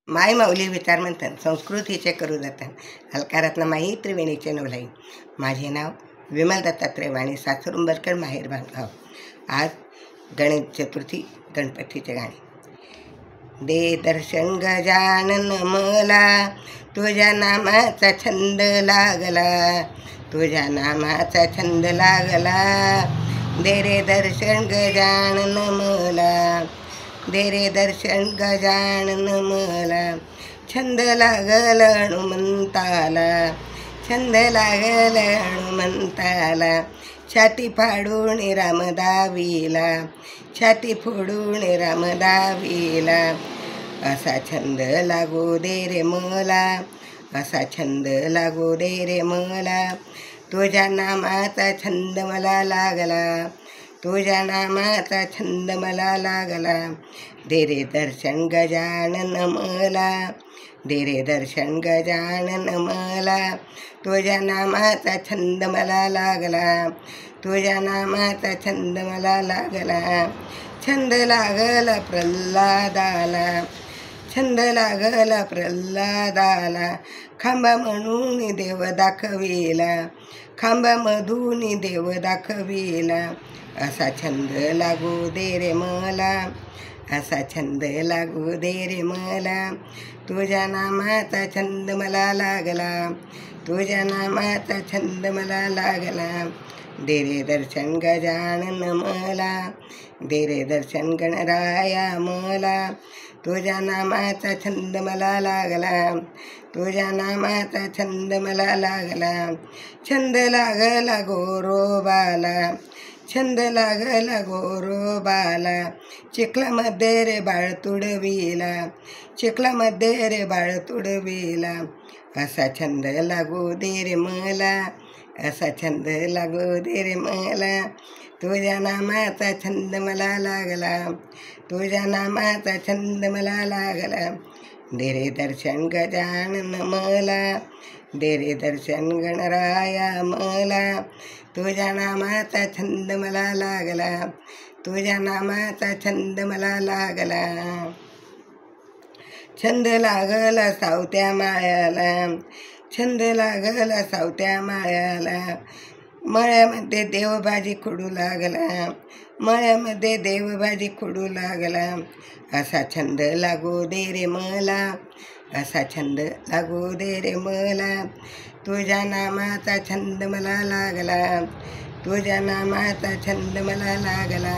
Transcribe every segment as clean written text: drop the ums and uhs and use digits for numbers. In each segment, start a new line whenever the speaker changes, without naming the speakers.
माय माऊली विचार म्हणतात संस्कृतीचे करू जतन अलकारातनं माई त्रिवेणीचे नवलाई. माझे नाव विमल दत्तात्रय वाणी सासरुंबरकर माहेर भांगाव. आज गणेश चतुर्थी गणपतीचे गाणे. दे दर्शन गजानन मला, तुझ्या नामाचा छंद लागला, तुझ्या नामाचा छंद लागला. दे रे दर्शन गजानन मला, दे रे दर्शन गजानन मला. छंद लागल हनुमंताला, छंद लागल हनुमंताला. छाती फाडून रामदावीला, छाती फोडून रामदावीला. असा छंद लागू दे रे मला, असा छंद लागू दे रे मला. तुझ्या नामाचा छंद मला लागला, तुझ्या नामाचा छंद मला लागला. दे रे दर्शन गजानन मला, दे रे दर्शन गजानन मला. तुझ्या नामाचा छंद मला लागला, तुझ्या नामाचा छंद मला लागला. छंद लागला प्रल्हादाला, छंद लागला प्रल्हादाला. खांबा म्हणून देव दाखविला, खांबामधून देव दाखविला. असा छंद लागू दे रे मला, असा छंद लागू दे रे मला. तुझ्या नामाचा छंद मला लागला, तुझ्या नामाचा छंद मला लागला. दे रे दर्शन गजानन मला, दे रे दर्शन गणराया मला. तुझ्या नामाचा छंद मला लागला, तुझ्या नामाचा छंद मला लागला. छंद लागला गोरोबाला, छंद लागला गोरोबाला. चिखलामध्ये रे बाळ तुडविला, चिखलामध्ये रे बाळ तुडविला. असा छंद लागू दे रे मला, असा छंद लागू दे रे मला. तुझ्या नामाचा छंद मला लागला, तुझ्या नामाचा छंद मला लागला. दे रे दर्शन गजानन मला, दे रे दर्शन गणराया मला. तुझ्या नामाचा छंद मला लागला, तुझ्या नामाचा छंद मला लागला. छंद लागला सावत्या माळ्याला, छंद लागला सावत्या माळ्याला. मळ्यामध्ये देवबाजी खुडू लागला, मळ्यामध्ये देवबाजी खुडू लागला. असा छंद लागू दे रे मला, असा छंद लागू दे रे मला. तुझ्या नामाचा छंद मला लागला, तुझ्या नामाचा छंद मला लागला.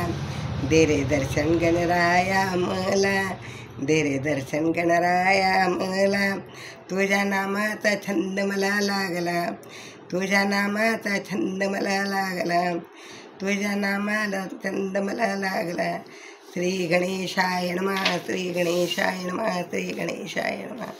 दे रे दर्शन गणराया मला, दे रे दर्शन गणराया मला. तुझ्या नामाचा छंद मला लागला, तुझ्या नामाचा छंद मला लागला. तुझ्या नामाला छंद मला लागला. श्री गणेशाय नमः, श्री गणेशाय नमः, श्री गणेशाय नमः.